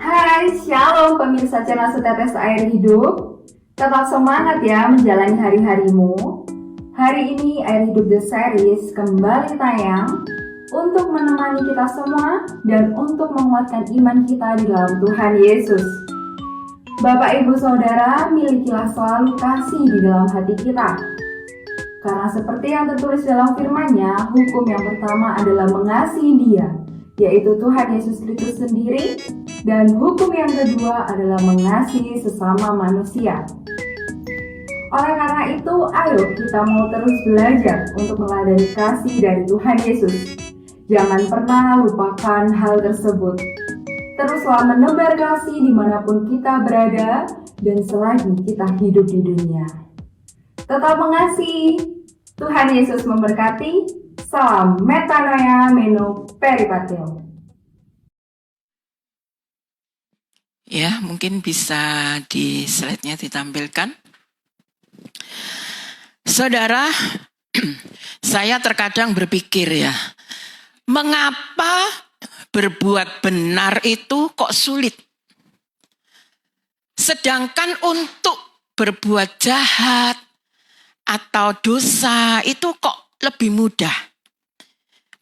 Hai, shalom pemirsa channel Setetes Air Hidup. Tetap semangat ya menjalani hari-harimu. Hari ini Air Hidup The Series kembali tayang untuk menemani kita semua dan untuk menguatkan iman kita di dalam Tuhan Yesus. Bapak Ibu Saudara, milikilah selalu kasih di dalam hati kita. Karena seperti yang tertulis dalam firman-Nya, hukum yang pertama adalah mengasihi Dia, yaitu Tuhan Yesus Kristus sendiri, dan hukum yang kedua adalah mengasihi sesama manusia. Oleh karena itu, ayo kita mau terus belajar untuk meladani kasih dari Tuhan Yesus. Jangan pernah lupakan hal tersebut. Teruslah menebar kasih dimanapun kita berada dan selagi kita hidup di dunia. Tetap mengasihi. Tuhan Yesus memberkati. Salam metanoia meno peripateo. Ya, mungkin bisa di slide-nya ditampilkan. Saudara, saya terkadang berpikir ya, mengapa berbuat benar itu kok sulit? Sedangkan untuk berbuat jahat atau dosa itu kok lebih mudah.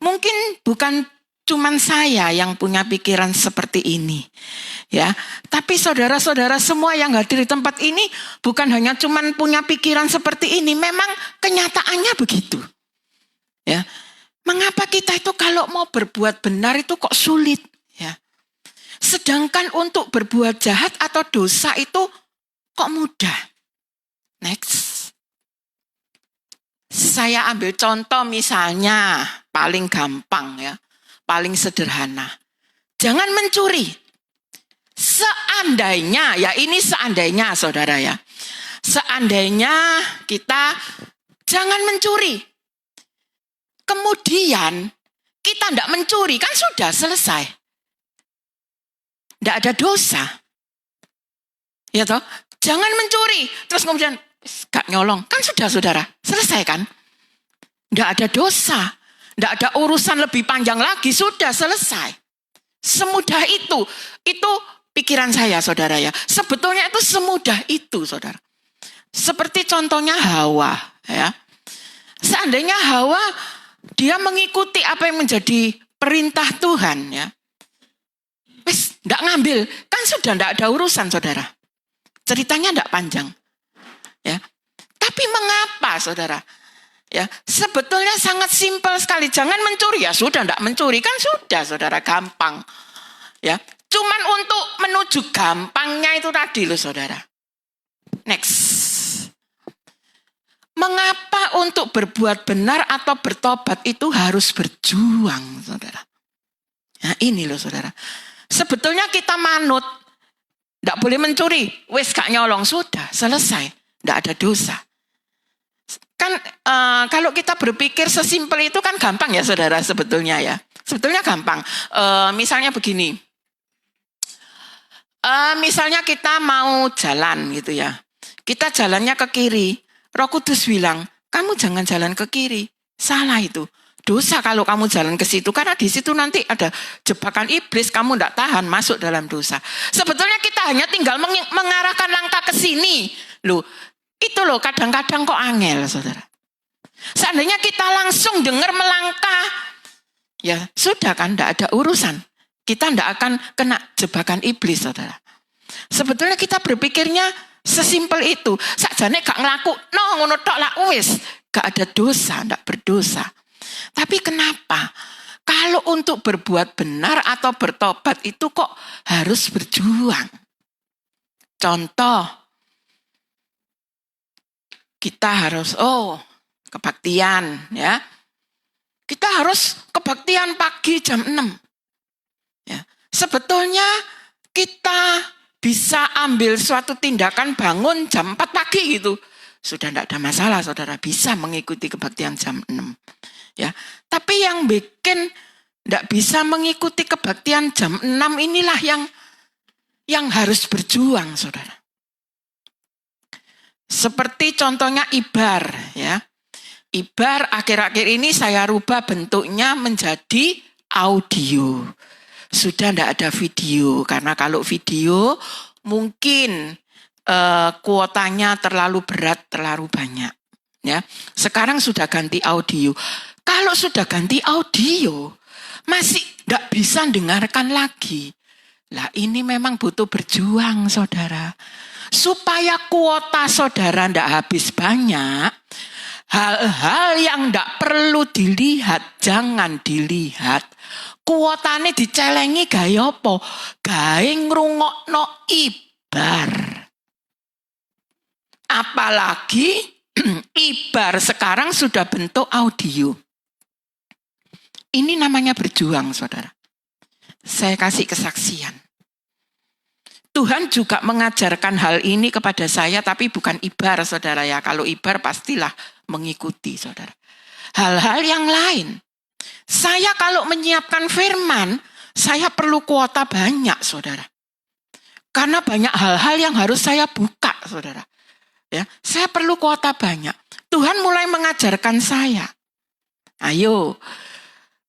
Mungkin bukan cuman saya yang punya pikiran seperti ini. Ya, tapi saudara-saudara semua yang hadir di tempat ini bukan hanya cuman punya pikiran seperti ini, memang kenyataannya begitu. Ya. Mengapa kita itu kalau mau berbuat benar itu kok sulit, ya? Sedangkan untuk berbuat jahat atau dosa itu kok mudah. Next. Saya ambil contoh misalnya paling gampang ya, paling sederhana. Jangan mencuri. Seandainya, ya ini seandainya saudara ya. Seandainya kita jangan mencuri. Kemudian kita tidak mencuri, kan sudah selesai. Tidak ada dosa. Ya toh? Jangan mencuri. Terus kemudian gak nyolong, kan sudah saudara, selesai kan? Tidak ada dosa, tidak ada urusan lebih panjang lagi, sudah selesai. Semudah itu pikiran saya saudara ya. Sebetulnya itu semudah itu saudara. Seperti contohnya Hawa ya. Seandainya Hawa dia mengikuti apa yang menjadi perintah Tuhan ya. Wes, tidak ngambil, kan sudah tidak ada urusan saudara. Ceritanya tidak panjang. Ya. Tapi mengapa saudara? Ya, sebetulnya sangat simpel sekali. Jangan mencuri, ya sudah tidak mencuri, kan sudah saudara, gampang. Ya, cuman untuk menuju gampangnya itu tadi loh saudara. Next. Mengapa untuk berbuat benar atau bertobat itu harus berjuang saudara? Nah ini loh saudara. Sebetulnya kita manut, tidak boleh mencuri, wes gak nyolong, sudah selesai, tidak ada dosa. Kan kalau kita berpikir sesimpel itu kan gampang ya saudara sebetulnya ya. Sebetulnya gampang. Misalnya begini. Misalnya kita mau jalan gitu ya. Kita jalannya ke kiri. Roh Kudus bilang, kamu jangan jalan ke kiri. Salah itu. Dosa kalau kamu jalan ke situ. Karena di situ nanti ada jebakan iblis. Kamu tidak tahan masuk dalam dosa. Sebetulnya kita hanya tinggal mengarahkan langkah ke sini. Loh. Itu loh kadang-kadang kok angel saudara. Seandainya kita langsung dengar melangkah, ya sudah kan tidak ada urusan. Kita tidak akan kena jebakan iblis saudara. Sebetulnya kita berpikirnya sesimpel itu. Sakjane gak ngelaku, no ngono tok lah wis, gak ada dosa, tidak berdosa. Tapi kenapa? Kalau untuk berbuat benar atau bertobat itu kok harus berjuang? Contoh, kita harus, kebaktian ya. Kita harus kebaktian pagi jam 6. Ya. Sebetulnya kita bisa ambil suatu tindakan bangun jam 4 pagi gitu. Sudah tidak ada masalah saudara, bisa mengikuti kebaktian jam 6. Ya. Tapi yang bikin tidak bisa mengikuti kebaktian jam 6 inilah yang harus berjuang saudara. Seperti contohnya Ibar ya. Ibar akhir-akhir ini saya rubah bentuknya menjadi audio. sudah tidak ada video. Karena kalau video mungkin kuotanya terlalu berat, terlalu banyak. Ya, sekarang sudah ganti audio. Kalau sudah ganti audio, masih tidak bisa dengarkan lagi. Lah ini memang butuh berjuang, saudara. Supaya kuota saudara tidak habis banyak, hal-hal yang tidak perlu dilihat, jangan dilihat. Kuotane dicelengi gaya apa? Gawe ngrungokno ibar. Apalagi ibar sekarang sudah bentuk audio. Ini namanya berjuang, saudara. Saya kasih kesaksian. Tuhan juga mengajarkan hal ini kepada saya, tapi bukan ibar, saudara ya. Kalau ibar pastilah mengikuti, saudara. Hal-hal yang lain. Saya kalau menyiapkan firman, saya perlu kuota banyak, saudara. Karena banyak hal-hal yang harus saya buka, saudara. Ya, saya perlu kuota banyak. Tuhan mulai mengajarkan saya. Ayo,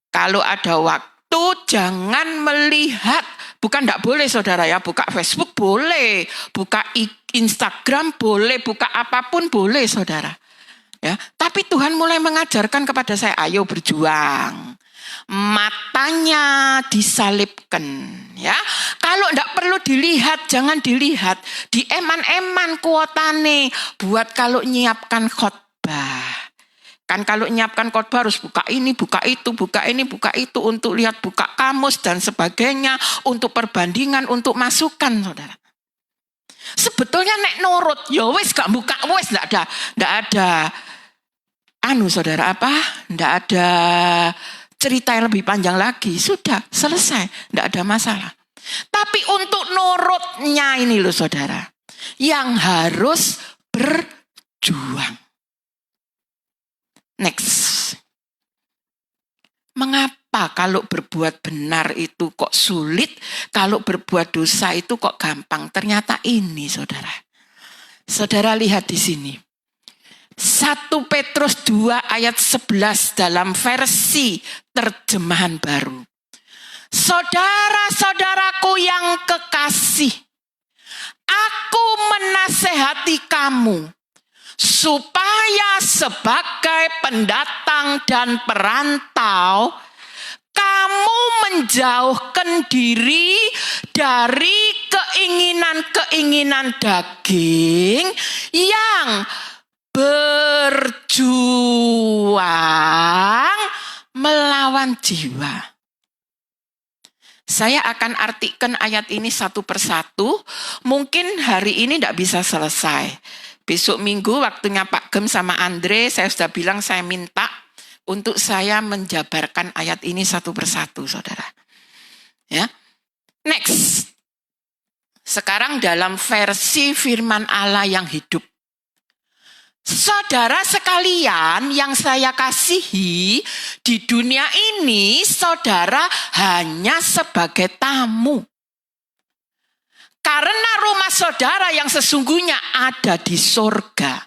kalau ada waktu jangan melihat, bukan tidak boleh saudara ya, buka Facebook boleh, buka Instagram boleh, buka apapun boleh saudara. Ya, tapi Tuhan mulai mengajarkan kepada saya, ayo berjuang. Matanya disalibkan. Ya, kalau tidak perlu dilihat, jangan dilihat. Di eman-eman kuotane buat kalau nyiapkan khotbah. Kan kalau nyiapkan khotbah harus buka ini, buka itu, buka ini, buka itu, untuk lihat, buka kamus dan sebagainya, untuk perbandingan, untuk masukan, saudara. Sebetulnya nek nurut, ya wis gak buka, wis ndak ada saudara apa? Ndak ada cerita yang lebih panjang lagi, sudah selesai, tidak ada masalah. Tapi untuk nurutnya ini loh saudara, yang harus berjuang. Next. Mengapa kalau berbuat benar itu kok sulit, kalau berbuat dosa itu kok gampang? Ternyata ini saudara. Saudara lihat di sini. 1 Petrus 2 ayat 11 dalam versi terjemahan baru. Saudara-saudaraku yang kekasih, aku menasehati kamu supaya sebagai pendatang dan perantau kamu menjauhkan diri dari keinginan-keinginan daging yang berjuang melawan jiwa. Saya akan artikan ayat ini satu persatu. Mungkin hari ini tidak bisa selesai. Besok minggu waktunya Pak Gem sama Andre, saya sudah bilang saya minta untuk saya menjabarkan ayat ini satu persatu, saudara. Ya, next. Sekarang dalam versi firman Allah yang hidup. Saudara sekalian yang saya kasihi, di dunia ini saudara hanya sebagai tamu. Karena rumah saudara yang sesungguhnya ada di surga.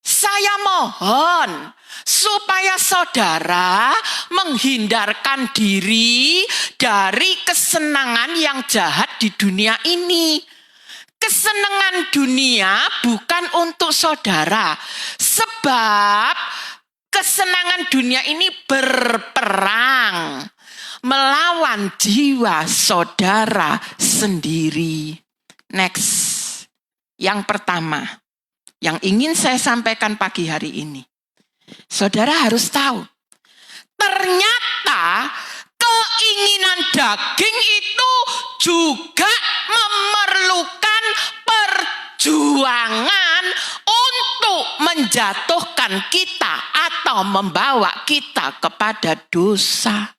Saya mohon supaya saudara menghindarkan diri dari kesenangan yang jahat di dunia ini. Kesenangan dunia bukan untuk saudara, sebab kesenangan dunia ini berperang melawan jiwa saudara sendiri. Next, yang pertama, yang ingin saya sampaikan pagi hari ini, saudara harus tahu, ternyata keinginan daging itu juga memerlukan perjuangan untuk menjatuhkan kita atau membawa kita kepada dosa.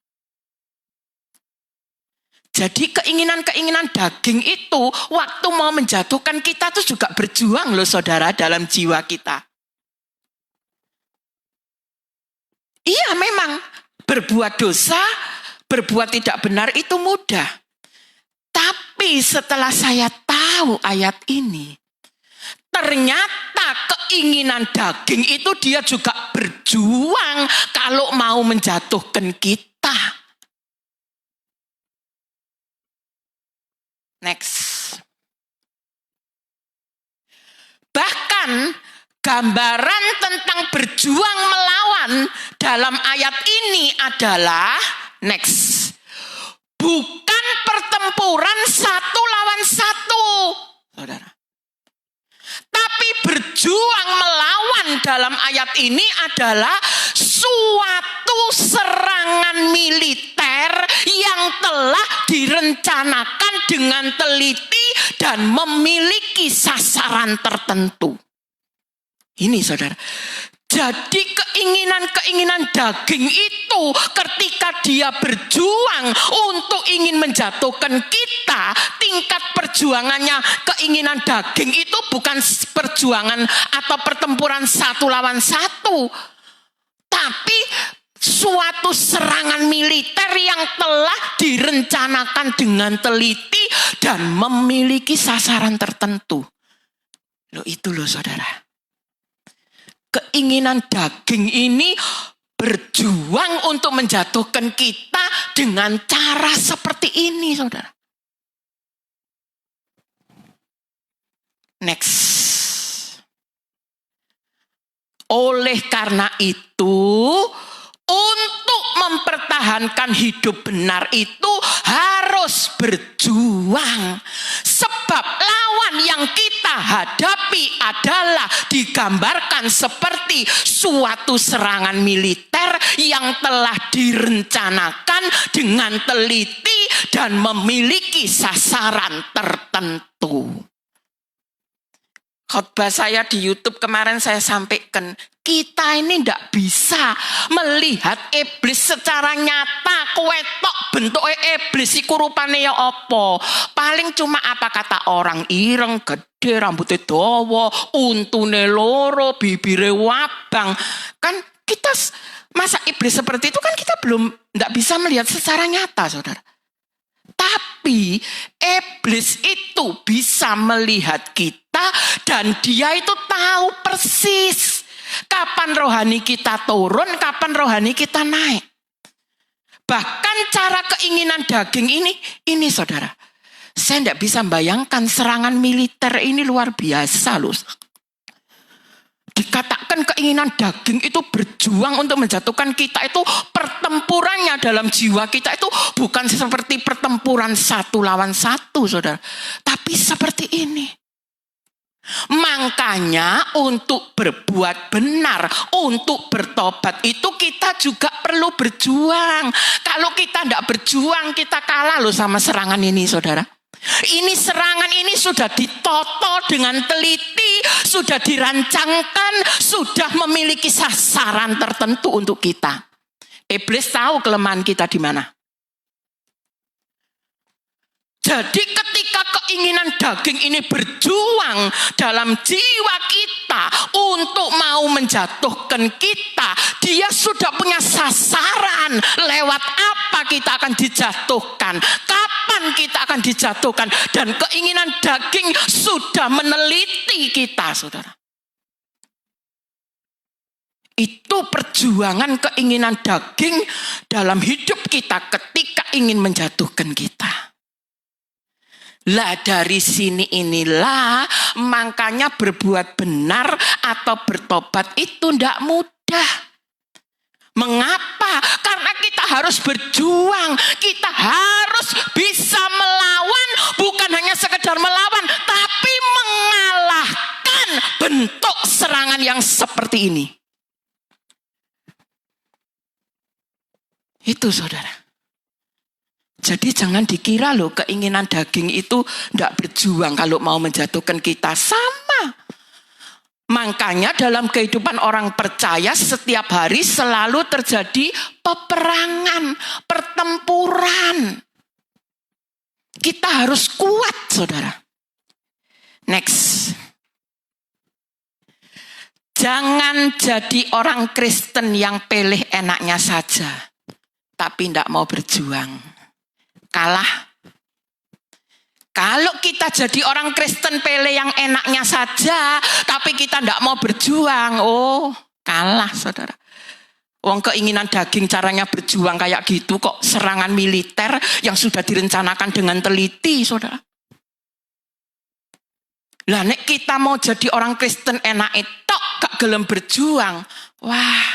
Jadi keinginan-keinginan daging itu waktu mau menjatuhkan kita itu juga berjuang loh saudara dalam jiwa kita. Iya memang berbuat dosa, berbuat tidak benar itu mudah. Tapi setelah saya tahu ayat ini, ternyata keinginan daging itu dia juga berjuang kalau mau menjatuhkan kita. Gambaran tentang berjuang melawan dalam ayat ini adalah next. Bukan pertempuran satu lawan satu, saudara. Tapi berjuang melawan dalam ayat ini adalah suatu serangan militer yang telah direncanakan dengan teliti dan memiliki sasaran tertentu. Ini saudara. Jadi keinginan-keinginan daging itu ketika dia berjuang untuk ingin menjatuhkan kita, tingkat perjuangannya keinginan daging itu bukan perjuangan atau pertempuran satu lawan satu. Tapi suatu serangan militer yang telah direncanakan dengan teliti dan memiliki sasaran tertentu. Loh itu loh saudara. Keinginan daging ini berjuang untuk menjatuhkan kita dengan cara seperti ini, saudara. Next. Oleh karena itu, untuk mempertahankan hidup benar itu harus berjuang. Sebab lawan yang kita hadapi adalah digambarkan seperti suatu serangan militer yang telah direncanakan dengan teliti dan memiliki sasaran tertentu. Khotbah saya di YouTube kemarin saya sampaikan, kita ini tidak bisa melihat iblis secara nyata, kuetok bentuk iblis iku rupane ya apa. Paling cuma apa kata orang, ireng, gede, rambutnya dawa, untune loro, bibire wabang. Kan kita masa iblis seperti itu kan kita belum tidak bisa melihat secara nyata, saudara. Tapi iblis itu bisa melihat kita dan dia itu tahu persis kapan rohani kita turun, kapan rohani kita naik. Bahkan cara keinginan daging ini saudara. Saya tidak bisa bayangkan serangan militer ini luar biasa loh. Dikatakan keinginan daging itu berjuang untuk menjatuhkan kita, itu pertempurannya dalam jiwa kita itu bukan seperti pertempuran satu lawan satu, saudara. Tapi seperti ini. Makanya untuk berbuat benar, untuk bertobat itu kita juga perlu berjuang. Kalau kita tidak berjuang, kita kalah loh sama serangan ini, saudara. Ini serangan ini sudah ditoto dengan teliti, sudah dirancangkan, sudah memiliki sasaran tertentu untuk kita. Iblis tahu kelemahan kita di mana. Jadi ketika keinginan daging ini berjuang dalam jiwa kita untuk mau menjatuhkan kita, dia sudah punya sasaran lewat apa kita akan dijatuhkan, kapan kita akan dijatuhkan, dan keinginan daging sudah meneliti kita, saudara. Itu perjuangan keinginan daging dalam hidup kita ketika ingin menjatuhkan kita. Lah dari sini inilah makanya berbuat benar atau bertobat itu tidak mudah. Mengapa? Karena kita harus berjuang. Kita harus bisa melawan, bukan hanya sekedar melawan, tapi mengalahkan bentuk serangan yang seperti ini. Itu saudara. Jadi jangan dikira loh keinginan daging itu tidak berjuang kalau mau menjatuhkan kita. Sama. Makanya dalam kehidupan orang percaya setiap hari selalu terjadi peperangan, pertempuran. Kita harus kuat, saudara. Next. Jangan jadi orang Kristen yang pilih enaknya saja, tapi tidak mau berjuang. Kalah. Kalau kita jadi orang Kristen pilih yang enaknya saja, tapi kita tidak mau berjuang, oh kalah, saudara. Wong keinginan daging caranya berjuang kayak gitu kok, serangan militer yang sudah direncanakan dengan teliti, saudara. Lah nek kita mau jadi orang Kristen enak itu, gak gelem berjuang, wah,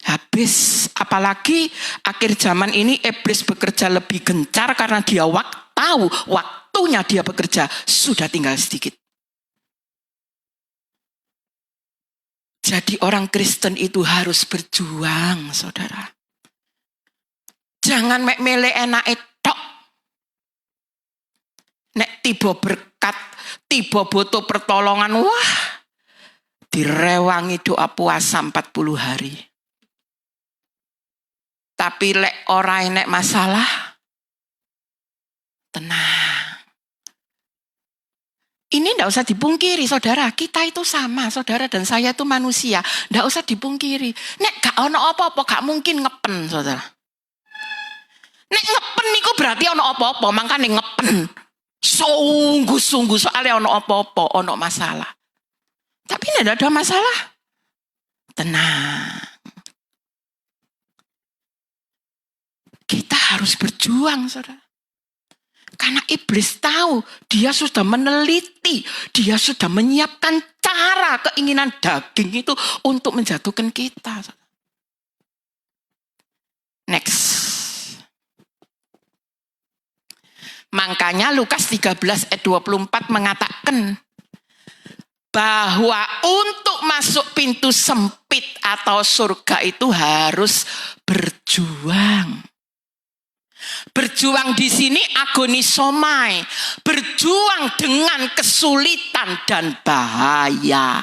habis. Apalagi akhir zaman ini iblis bekerja lebih gencar karena dia tahu waktunya dia bekerja sudah tinggal sedikit. Jadi orang Kristen itu harus berjuang, saudara. Jangan mek mele enak tok. Nek tiba berkat, tiba butuh pertolongan, wah, direwangi doa puasa 40 hari. Tapi lek ora enek masalah, tenang. Ini tidak usah dipungkiri, saudara. Kita itu sama, saudara, dan saya itu manusia. Tidak usah dipungkiri. Nek gak ono apa-apa, gak mungkin ngepen, saudara. Nek ngepen niku berarti ono apa-apa, makanya ngepen. Sungguh-sungguh soalnya ono apa-apa, ono masalah. Tapi tidak ada masalah. Tenang. Kita harus berjuang, saudara. Karena iblis tahu, dia sudah meneliti, dia sudah menyiapkan cara keinginan daging itu untuk menjatuhkan kita. Next. Makanya Lukas 13 ayat 24 mengatakan bahwa untuk masuk pintu sempit atau surga itu harus berjuang. Berjuang di sini agonisomai, berjuang dengan kesulitan dan bahaya.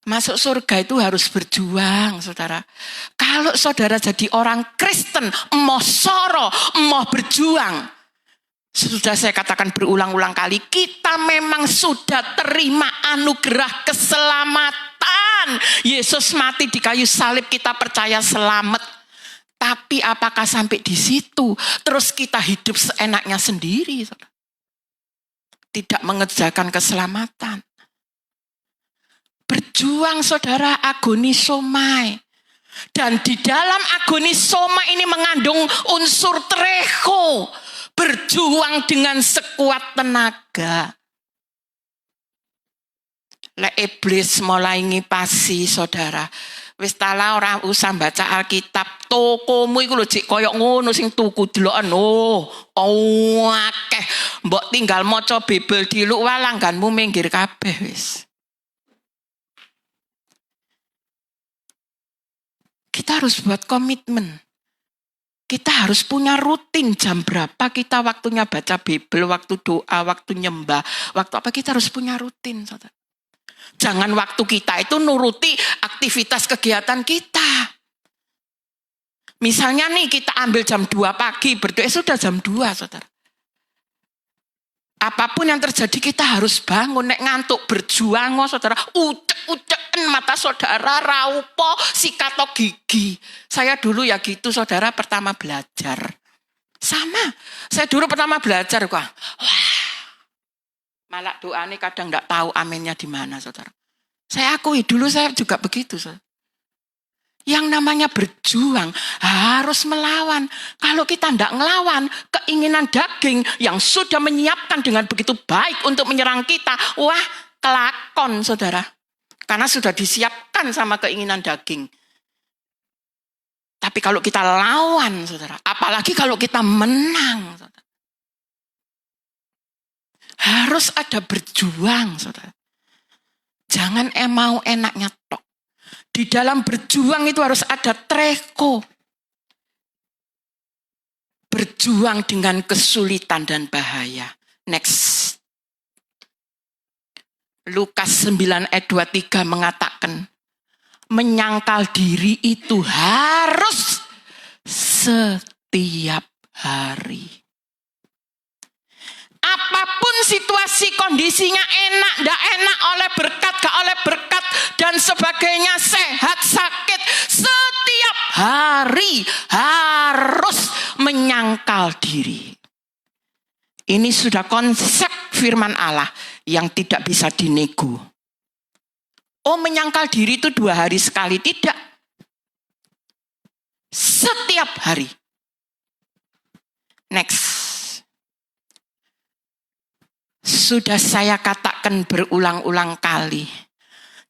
Masuk surga itu harus berjuang, saudara. Kalau saudara jadi orang Kristen, emoh soro, emoh berjuang. Sudah saya katakan berulang-ulang kali, kita memang sudah terima anugerah keselamatan. Yesus mati di kayu salib, kita percaya selamat. Tapi apakah sampai di situ terus kita hidup seenaknya sendiri? Tidak mengerjakan keselamatan. Berjuang, saudara, agonisomai. Dan di dalam agonisomai ini mengandung unsur trecho. Berjuang dengan sekuat tenaga. Lek iblis mulai ngipasi, saudara. Wis tala ora usah baca Alkitab, tokomu iku lho jek koyo ngono sing tuku deloken. Akeh. Mbok tinggal maca Bibel diluk wae langganmu minggir kabeh wis. Kita harus buat komitmen. Kita harus punya rutin jam berapa kita waktunya baca Bibel, waktu doa, waktu nyembah, waktu apa kita harus punya rutin, saudara. Jangan waktu kita itu nuruti aktivitas kegiatan kita. Misalnya nih kita ambil jam 2 pagi, berdoa sudah jam 2, saudara. Apapun yang terjadi kita harus bangun. Nek ngantuk berjuang, saudara. Ucek-uceken mata saudara, raupo, sikat atau gigi. Saya dulu ya gitu, saudara, pertama belajar. Sama, saya dulu pertama belajar, wah. Malah doa ini kadang enggak tahu aminnya di mana, saudara. Saya akui dulu saya juga begitu, saudara. Yang namanya berjuang harus melawan. Kalau kita enggak ngelawan, keinginan daging yang sudah menyiapkan dengan begitu baik untuk menyerang kita, wah, kelakon, saudara. Karena sudah disiapkan sama keinginan daging. Tapi kalau kita lawan, saudara, apalagi kalau kita menang, saudara. Harus ada berjuang, saudara. Jangan mau enaknya tok. Di dalam berjuang itu harus ada trecho. Berjuang dengan kesulitan dan bahaya. Next. Lukas 9 ayat 23 mengatakan, menyangkal diri itu harus setiap hari. Apapun situasi kondisinya enak, tidak enak, oleh berkat, gak oleh berkat, dan sebagainya, sehat, sakit, setiap hari harus menyangkal diri. Ini sudah konsep firman Allah yang tidak bisa dinego. Oh, menyangkal diri itu 2 hari sekali, tidak. Setiap hari. Next. Sudah saya katakan berulang-ulang kali.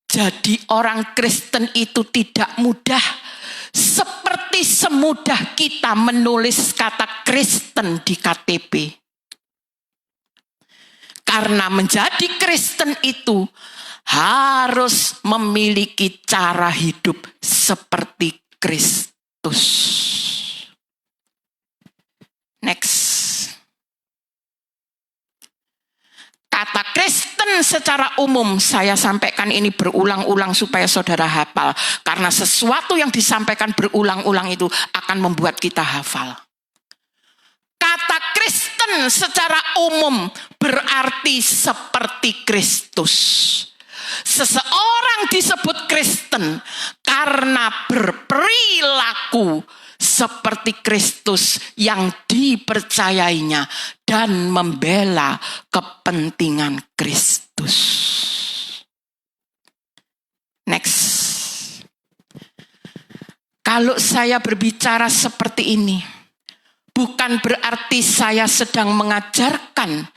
Jadi orang Kristen itu tidak mudah. Seperti semudah kita menulis kata Kristen di KTP. Karena menjadi Kristen itu harus memiliki cara hidup seperti Kristus. Next. Kata Kristen secara umum saya sampaikan ini berulang-ulang supaya saudara hafal. Karena sesuatu yang disampaikan berulang-ulang itu akan membuat kita hafal. Kata Kristen secara umum berarti seperti Kristus. Seseorang disebut Kristen karena berperilaku seperti Kristus yang dipercayainya dan membela kepentingan Kristus. Next. Kalau saya berbicara seperti ini, bukan berarti saya sedang mengajarkan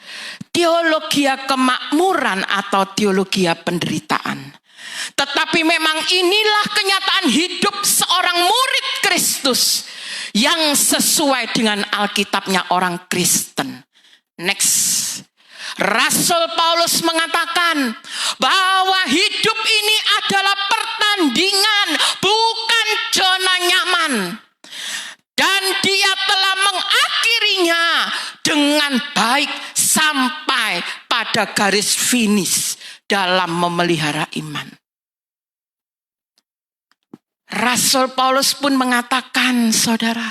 teologi kemakmuran atau teologi penderitaan. Tetapi memang inilah kenyataan hidup seorang murid Kristus yang sesuai dengan Alkitabnya orang Kristen. Next. Rasul Paulus mengatakan bahwa hidup ini adalah pertandingan, bukan zona nyaman. Dan dia telah mengakhirinya dengan baik sampai pada garis finish dalam memelihara iman. Rasul Paulus pun mengatakan, saudara,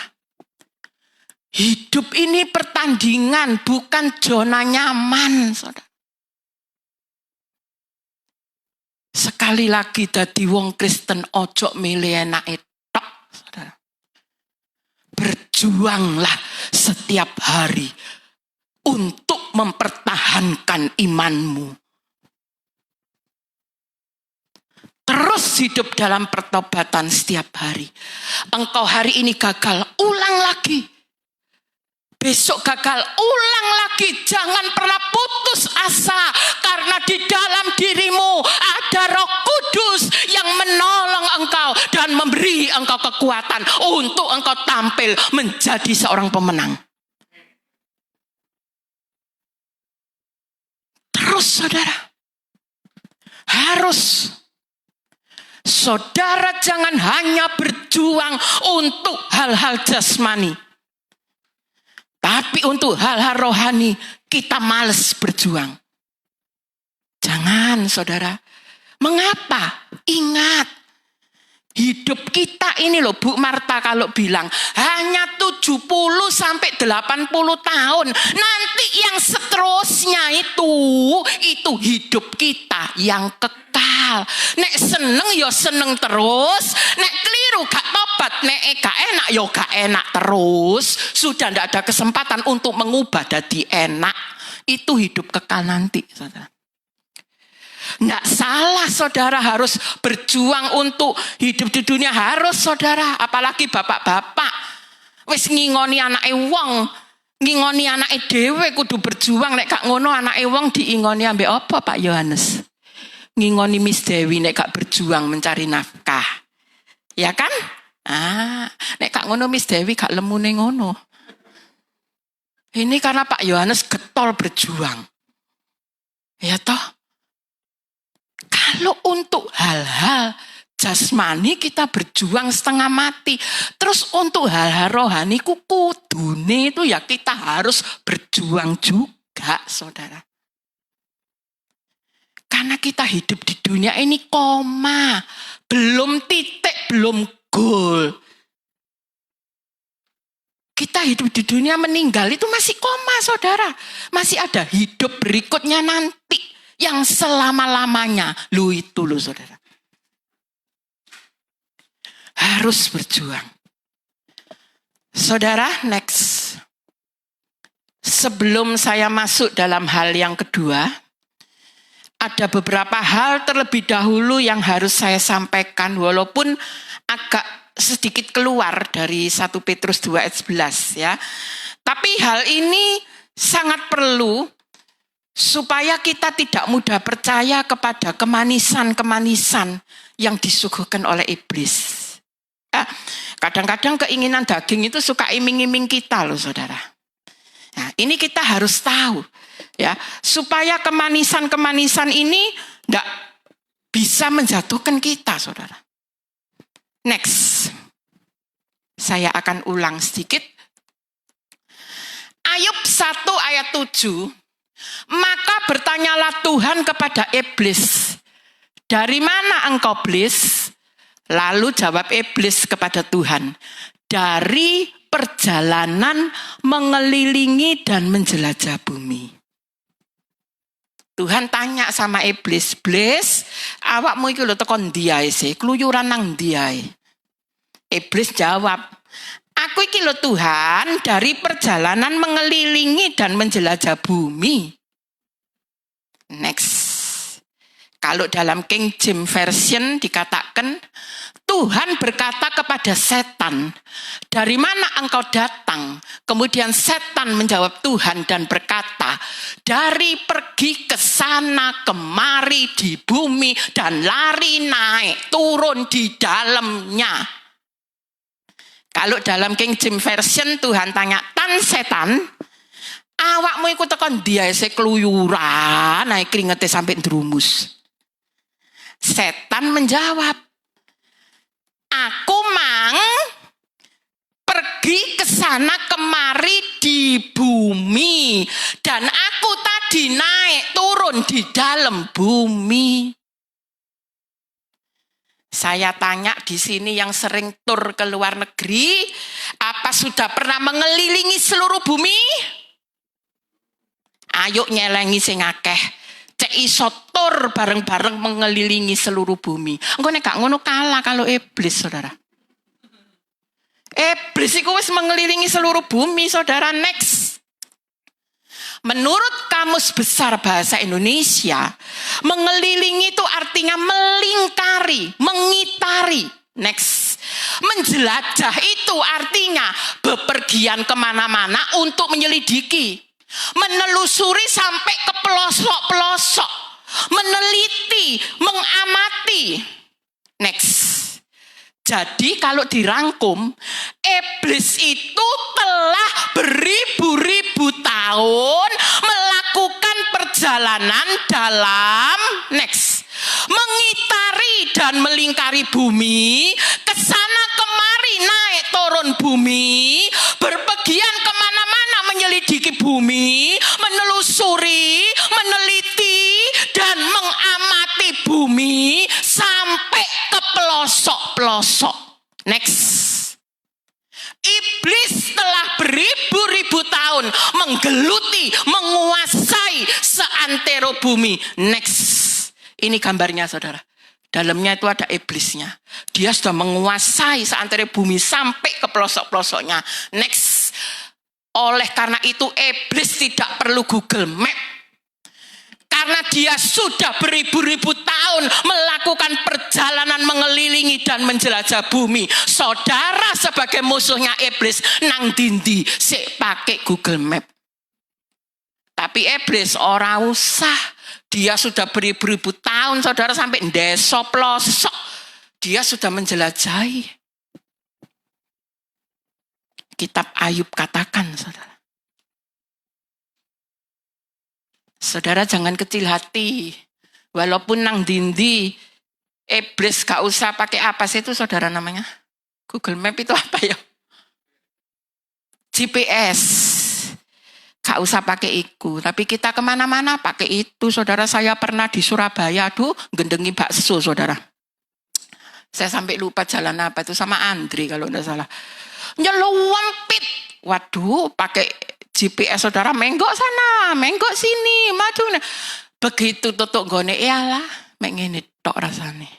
hidup ini pertandingan, bukan zona nyaman, saudara. Sekali lagi dadi wong Kristen ojo milih enake tok, saudara. Berjuanglah setiap hari untuk mempertahankan imanmu. Terus hidup dalam pertobatan setiap hari. Engkau hari ini gagal, ulang lagi. Besok gagal, ulang lagi. Jangan pernah putus asa. Karena di dalam dirimu ada Roh Kudus yang menolong engkau dan memberi engkau kekuatan untuk engkau tampil menjadi seorang pemenang. Terus saudara, harus. Saudara jangan hanya berjuang untuk hal-hal jasmani. Tapi untuk hal-hal rohani kita malas berjuang. Jangan saudara. Mengapa? Ingat. Hidup kita ini loh Bu Marta kalau bilang hanya 70 sampai 80 tahun. Nanti yang seterusnya itu hidup kita yang kekal. Nek seneng ya seneng terus, nek keliru gak tobat, nek gak enak ya gak enak terus. Sudah tidak ada kesempatan untuk mengubah jadi enak. Itu hidup kekal nanti, saudara. Nggak salah saudara harus berjuang untuk hidup di dunia, harus saudara, apalagi bapak-bapak wis ngingoni anake wong, ngingoni anake dhewe kudu berjuang. Nek gak ngono anake wong diingoni ambek apa Pak Yohanes? Ngingoni Miss Dewi nek gak berjuang mencari nafkah. Ya kan? Nek gak ngono Miss Dewi gak lemune ngono. Ini karena Pak Yohanes getol berjuang. Ya toh? Kalau untuk hal-hal jasmani kita berjuang setengah mati. Terus untuk hal-hal rohani kudune itu ya kita harus berjuang juga, saudara. Karena kita hidup di dunia ini koma. Belum titik, belum goal. Kita hidup di dunia meninggal itu masih koma, saudara. Masih ada hidup berikutnya nanti. Yang selama-lamanya. Itu loh saudara. Harus berjuang. Saudara, next. Sebelum saya masuk dalam hal yang kedua, ada beberapa hal terlebih dahulu yang harus saya sampaikan. Walaupun agak sedikit keluar dari 1 Petrus 2 ayat 11 ya. Tapi hal ini sangat perlu. supaya kita tidak mudah percaya kepada kemanisan-kemanisan yang disuguhkan oleh iblis. Kadang-kadang keinginan daging itu suka iming-iming kita loh saudara. Nah, ini kita harus tahu ya, supaya kemanisan-kemanisan ini tidak bisa menjatuhkan kita saudara. Next, saya akan ulang sedikit. Ayub 1 ayat 7. Maka bertanyalah Tuhan kepada iblis, dari mana engkau iblis? Lalu jawab iblis kepada Tuhan, dari perjalanan mengelilingi dan menjelajah bumi. Tuhan tanya sama iblis, "Iblis, awakmu iki lho teko ndi ae sih? Kluyuran nang ndi ae?" Iblis jawab, "Aku iki lho Tuhan, dari perjalanan mengelilingi dan menjelajah bumi." Next. Kalau dalam King James Version dikatakan, Tuhan berkata kepada setan, "Dari mana engkau datang?" Kemudian setan menjawab Tuhan dan berkata, "Dari pergi ke sana kemari di bumi dan lari naik turun di dalamnya." Kalau dalam King James Version Tuhan tanya, "Tan setan, awakmu iku tekan ndi ae keluyuran, naik kringete sampai ndrumus." Setan menjawab, "Aku mang pergi ke sana kemari di bumi dan aku tadi naik turun di dalam bumi." Saya tanya di sini yang sering tur ke luar negeri, apa sudah pernah mengelilingi seluruh bumi? Ayo nyelengi sing akeh. Cek iso tur bareng-bareng mengelilingi seluruh bumi. Engko nek gak ngono kalah kalau iblis, saudara. Iblis itu wis mengelilingi seluruh bumi, saudara. Next. Menurut Kamus Besar Bahasa Indonesia, mengelilingi itu artinya melingkari, mengitari. Next. Menjelajah itu artinya bepergian kemana-mana untuk menyelidiki. Menelusuri sampai ke pelosok-pelosok, meneliti, mengamati. Next. Jadi kalau dirangkum, iblis itu telah beribu-ribu tahun melakukan perjalanan dalam next, mengitari dan melingkari bumi, kesana kemari naik turun bumi, berpergian kemana-mana menyelidiki bumi, menelusuri, meneliti, dan mengamati bumi sampai ke pelosok-pelosok. Next. Iblis telah beribu-ribu tahun menggeluti, menguasai seantero bumi. Next. Ini gambarnya saudara. Dalamnya itu ada iblisnya. Dia sudah menguasai seantero bumi sampai ke pelosok-pelosoknya. Next. Oleh karena itu iblis tidak perlu Google Map. Karena dia sudah beribu-ribu tahun melakukan perjalanan mengelilingi dan menjelajah bumi. Saudara sebagai musuhnya iblis nang dindi sik pakai Google Map. Tapi iblis ora usah. Dia sudah beribu-ribu tahun saudara sampai desa pelosok. Dia sudah menjelajahi. Kitab Ayub katakan, saudara. Saudara jangan kecil hati. Walaupun nang dindi, iblis gak usah pakai apa sih itu saudara namanya? Google Map itu apa ya? GPS. Gak usah pakai itu. Tapi kita kemana-mana pakai itu. Saudara, saya pernah di Surabaya, gendengi bakso, saudara. Saya sampai lupa jalan apa itu sama Andri kalau tidak salah. Nyeluampit. Waduh, pakai GPS saudara, menggok sana, menggok sini, maju. Begitu tutuk gone, iyalah, mengini tok rasane.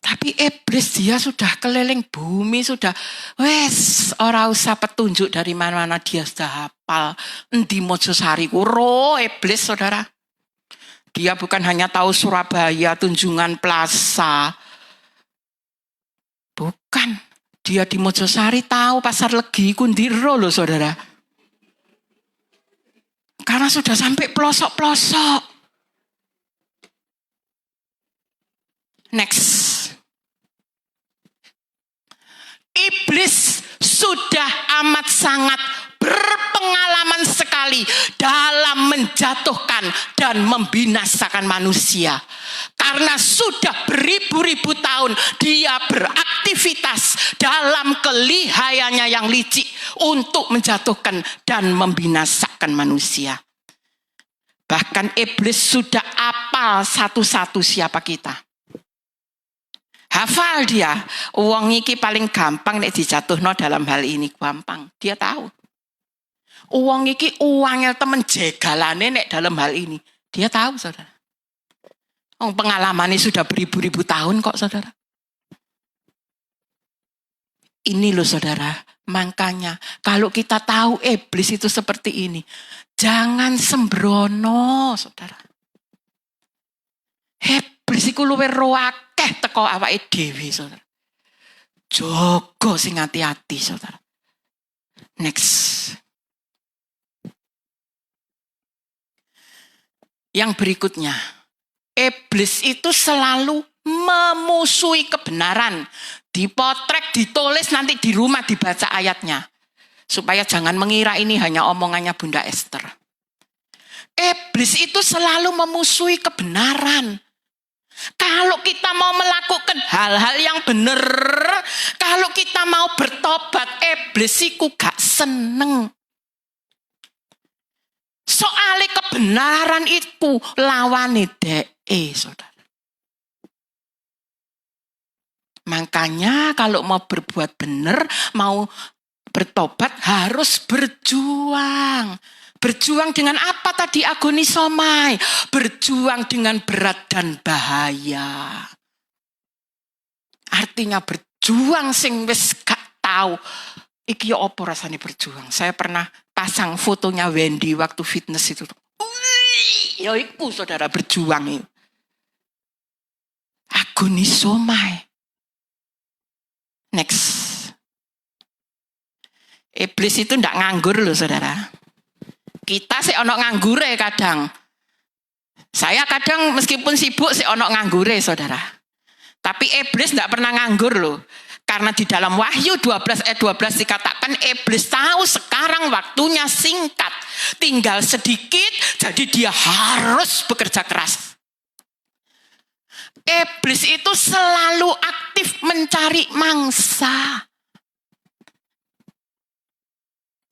Tapi iblis dia sudah keliling bumi, sudah, wes, ora usah petunjuk dari mana-mana dia sudah hafal. Endi Mojosari kuro iblis saudara. Dia bukan hanya tahu Surabaya, Tunjungan Plaza. Bukan. Dia di Mojosari tahu Pasar Legi, Kundiro loh saudara. Karena sudah sampai pelosok-pelosok. Next. Iblis sudah amat sangat berpengalaman sekali dalam menjatuhkan dan membinasakan manusia. Karena sudah beribu-ribu tahun dia beraktivitas dalam kelihayannya yang licik untuk menjatuhkan dan membinasakan manusia. Bahkan iblis sudah apal satu-satu siapa kita. Hafal dia, uang iki paling gampang nek dijatuhno dalam hal ini, gampang. Dia tahu. Uang iki uangnya temen jegalane nek dalam hal ini. Dia tahu, saudara. Pengalamannya sudah beribu-ribu tahun kok, saudara. Ini loh, saudara. Makanya kalau kita tahu iblis itu seperti ini, jangan sembrono, saudara. Iblis iku luwih roakeh teko awake dhewe, saudara. Jogo sing hati-hati, saudara. Next. Yang berikutnya, iblis itu selalu memusuhi kebenaran. Dipotret, ditulis, nanti di rumah dibaca ayatnya. Supaya jangan mengira ini hanya omongannya Bunda Esther. Iblis itu selalu memusuhi kebenaran. Kalau kita mau melakukan hal-hal yang benar, kalau kita mau bertobat, iblis iku gak seneng. Soalnya kebenaran itu lawane DE, saudara. Makanya kalau mau berbuat benar, mau bertobat harus berjuang. Berjuang dengan apa tadi agonisomai? Berjuang dengan berat dan bahaya. Artinya berjuang sing wis gak tahu. Iki ya apa rasanya berjuang. Saya pernah pasang fotonya Wendy waktu fitness itu. Ya iku saudara berjuang itu. Agonisomai. Next. Iblis itu ndak nganggur loh saudara. Kita sih ono nganggure kadang. Saya kadang meskipun sibuk sih ono nganggure saudara. Tapi iblis ndak pernah nganggur loh. Karena di dalam Wahyu 12 ayat 12 dikatakan iblis tahu sekarang waktunya singkat. Tinggal sedikit jadi dia harus bekerja keras. Iblis itu selalu aktif mencari mangsa.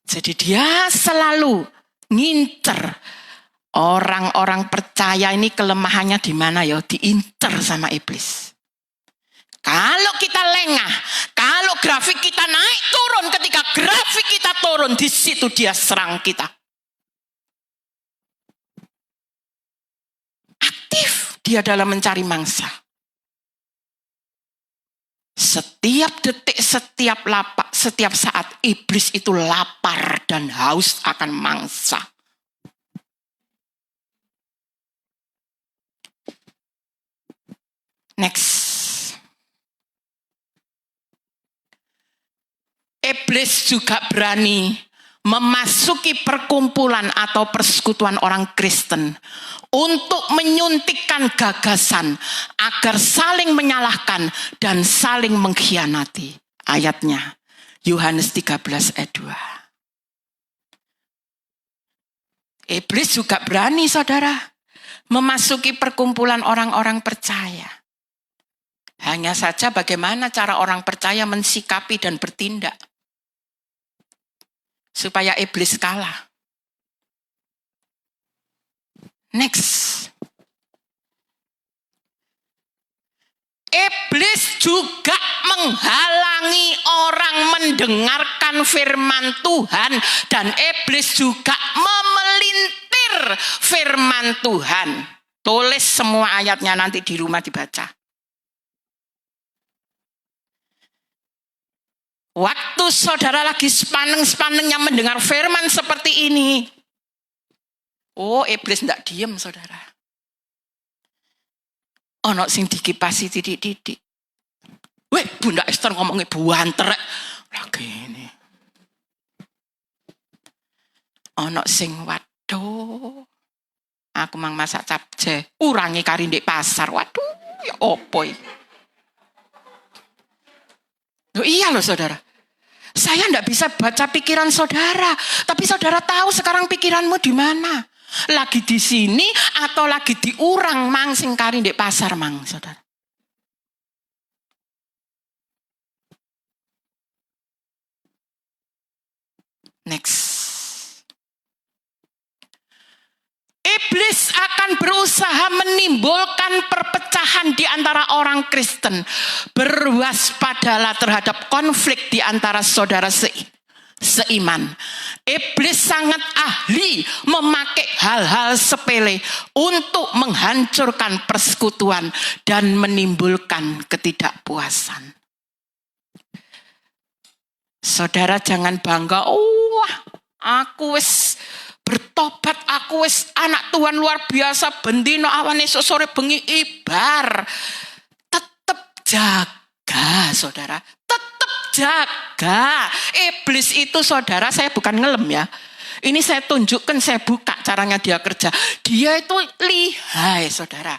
Jadi dia selalu ngincer orang-orang percaya ini kelemahannya di mana ya? Diincer sama iblis. Kalau kita lengah, kalau grafik kita naik turun, ketika grafik kita turun, di situ dia serang kita. Aktif dia dalam mencari mangsa. Setiap detik, setiap lapak, setiap saat iblis itu lapar dan haus akan mangsa. Next. Iblis juga berani memasuki perkumpulan atau persekutuan orang Kristen untuk menyuntikkan gagasan agar saling menyalahkan dan saling mengkhianati. Ayatnya Yohanes 13 ayat 2. Iblis juga berani saudara memasuki perkumpulan orang-orang percaya. Hanya saja bagaimana cara orang percaya mensikapi dan bertindak supaya iblis kalah. Next. Iblis juga menghalangi orang mendengarkan firman Tuhan dan iblis juga memelintir firman Tuhan. Tulis semua ayatnya nanti di rumah dibaca. Waktu saudara lagi sepaneng-sepanengnya mendengar firman seperti ini. Oh, iblis tidak diam saudara. Ono sing dikipasi titik-titik. Weh, Bunda Esther ngomongnya buanter. Lagi ini. Ono sing Waduh, aku mang masak capce, urangi kari ndek pasar. Waduh, ya opo iki? Loh iya loh saudara. Saya enggak bisa baca pikiran saudara, tapi saudara tahu sekarang pikiranmu di mana? Lagi di sini atau lagi di urang mang sing kari ndek pasar mang, saudara? Next. Iblis akan berusaha menimbulkan perpecahan di antara orang Kristen. Berwaspadalah terhadap konflik di antara saudara seiman. Iblis sangat ahli memakai hal-hal sepele untuk menghancurkan persekutuan dan menimbulkan ketidakpuasan. Saudara jangan bangga, wah aku wis bertobat, aku wis anak Tuhan luar biasa, bendino awan esok sore bengi ibar. Tetap jaga saudara, tetap jaga. Iblis itu saudara, saya bukan ngelem ya. Ini saya tunjukkan, saya buka caranya dia kerja. Dia itu lihai saudara.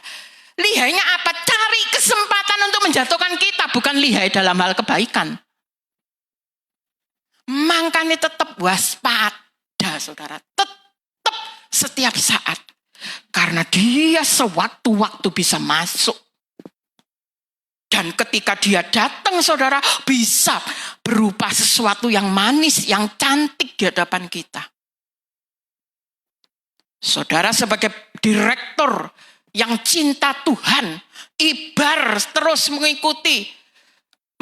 Lihainya apa? Cari kesempatan untuk menjatuhkan kita, bukan lihai dalam hal kebaikan. Makanya tetap waspada saudara, tetap setiap saat. Karena dia sewaktu-waktu bisa masuk. Dan ketika dia datang saudara, bisa berupa sesuatu yang manis, yang cantik di hadapan kita. Saudara sebagai direktur yang cinta Tuhan, ibar terus mengikuti,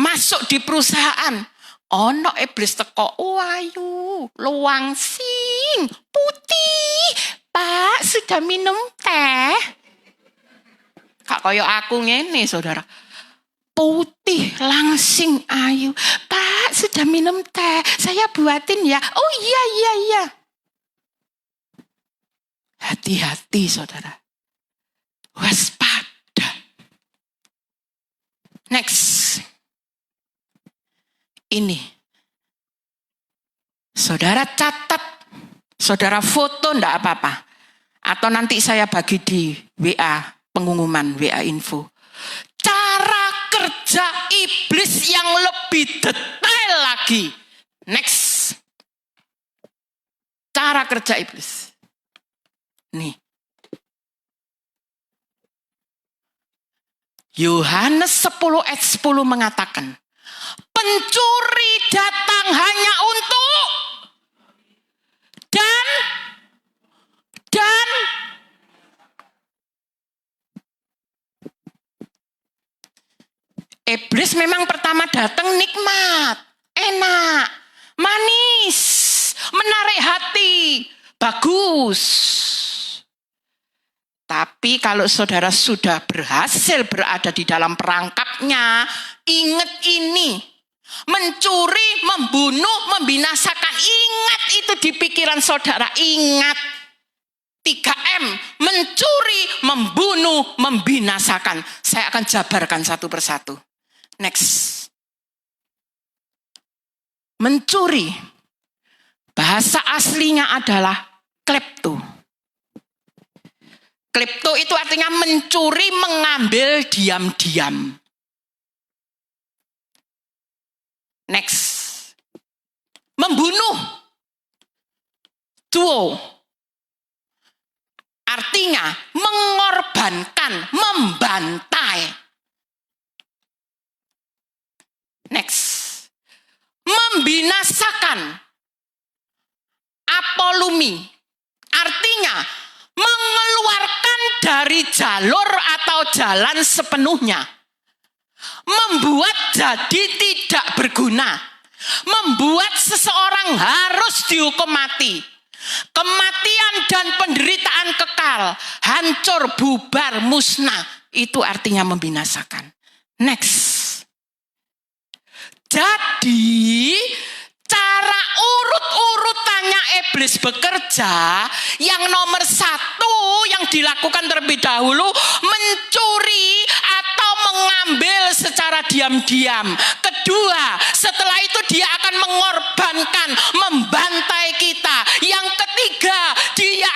masuk di perusahaan. Ono iblis teko, wayu, luangsing, putih. Pak, sudah minum teh? Kak koyo aku ngene, saudara. Putih, langsing, ayu. Pak, sudah minum teh? Saya buatin ya. Oh iya. Hati-hati, saudara. Waspada. Next. Ini. Saudara catat, saudara foto enggak apa-apa. Atau nanti saya bagi di WA, pengumuman WA info. Cara kerja iblis yang lebih detail lagi. Next. Cara kerja iblis. Nih. Yohanes 10 ayat 10 mengatakan, pencuri datang hanya untuk dan iblis memang pertama datang nikmat, enak, manis, menarik hati, bagus. Tapi kalau saudara sudah berhasil berada di dalam perangkapnya, ingat ini. Mencuri, membunuh, membinasakan. Ingat itu di pikiran saudara. Ingat 3M. Mencuri, membunuh, membinasakan. Saya akan jabarkan satu persatu. Next. Mencuri. Bahasa aslinya adalah klepto. Klepto itu artinya mencuri, mengambil diam-diam. Next. Membunuh. Duo. Artinya mengorbankan, membantai. Next. Membinasakan. Apolumi. Artinya mengeluarkan dari jalur atau jalan sepenuhnya. Membuat jadi tidak berguna. Membuat seseorang harus dihukum mati. Kematian dan penderitaan kekal. Hancur, bubar, musnah. Itu artinya membinasakan. Next. Jadi cara urut-urutannya iblis bekerja, yang nomor 1 yang dilakukan terlebih dahulu, mencuri atau mengambil secara diam-diam. Kedua, setelah itu dia akan mengorbankan, membantai kita. Yang ketiga, dia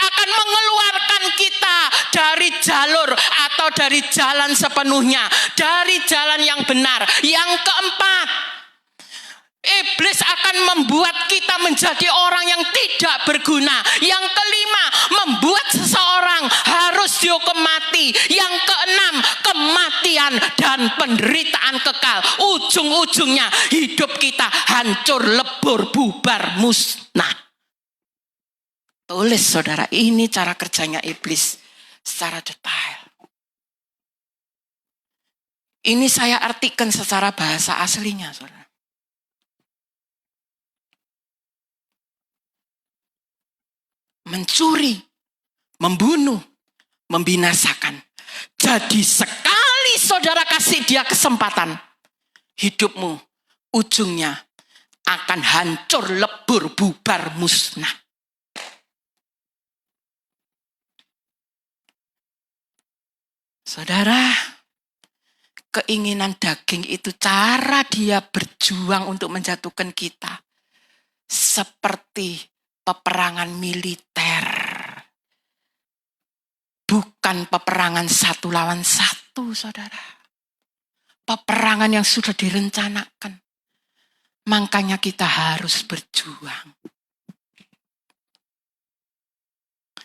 dari jalan sepenuhnya, dari jalan yang benar. Yang keempat, iblis akan membuat kita menjadi orang yang tidak berguna. Yang kelima, membuat seseorang harus dihukum mati. Yang keenam, kematian dan penderitaan kekal. Ujung-ujungnya hidup kita hancur, lebur, bubar, musnah. Tulis saudara, ini cara kerjanya iblis secara detail. Ini saya artikan secara bahasa aslinya, saudara. Mencuri, membunuh, membinasakan. Jadi sekali saudara kasih dia kesempatan, hidupmu ujungnya akan hancur, lebur, bubar, musnah. Saudara, keinginan daging itu cara dia berjuang untuk menjatuhkan kita. Seperti peperangan militer. Bukan peperangan 1 lawan 1, saudara. Peperangan yang sudah direncanakan. Makanya kita harus berjuang.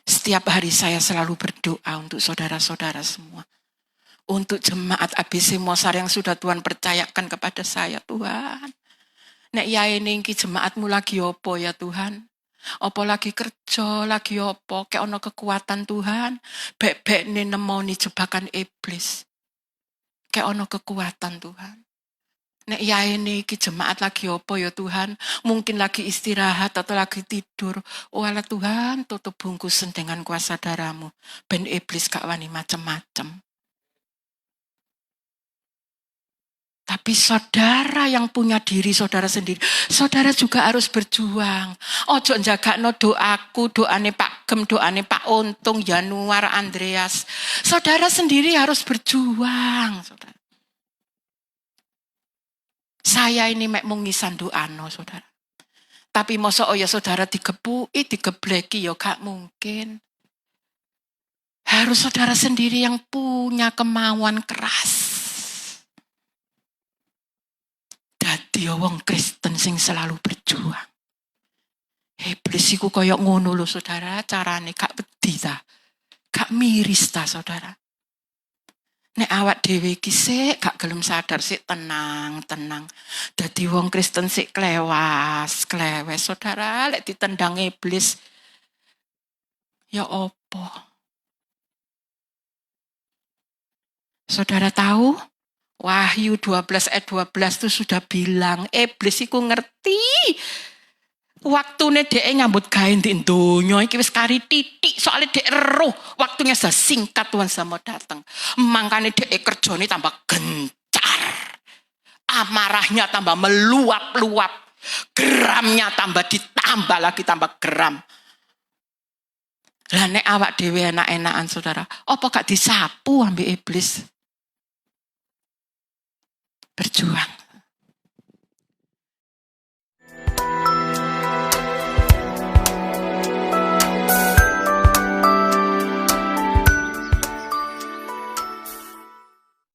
Setiap hari saya selalu berdoa untuk saudara-saudara semua. Untuk jemaat ABC Mosar yang sudah Tuhan percayakan kepada saya, Tuhan. Nek ya ini jemaatmu lagi opo ya Tuhan? Apa lagi kerja, lagi apa? Kayak ono kekuatan Tuhan. Bek-bek ini nemoni jebakan iblis. Kayak ono kekuatan Tuhan. Nek ya ini jemaat lagi apa ya Tuhan? Mungkin lagi istirahat atau lagi tidur. Walah Tuhan, tutup bungkusan dengan kuasa darahmu. Ben iblis gak wani macem-macem. Tapi saudara yang punya diri saudara sendiri, saudara juga harus berjuang. Ojo njagakno doaku, doane Pak Gem, doane Pak Untung, Januar, Andreas. Saudara sendiri harus berjuang, saudara. Saya ini mek mung ngisan doano, saudara. Tapi mosok ya saudara digepuki, digebleki ya gak mungkin. Harus saudara sendiri yang punya kemauan keras. Dadi wong Kristen sing selalu berjuang. Iblis iku koyok ngono lho saudara, carane gak wedi ta. Gak miris ta saudara. Nek awak dhewe iki sik gak gelem sadar, sik tenang. Dadi wong Kristen sik klewes saudara, lek ditendang iblis ya opo. Saudara tahu? Wahyu 12 ayat 12 itu sudah bilang, iblis iku ngerti. Waktune dhek nyambut gawe ndek donya iki wis kari titik, soalnya dhek eruh waktunya sudah singkat Tuhan sama datang. Makane dhek kerjane tambah gencar. Amarahnya tambah meluap-luap. Geramnya tambah ditambah lagi tambah geram. Lah nek awak dhewe enak-enakan saudara, apa gak disapu ambek iblis? Berjuang.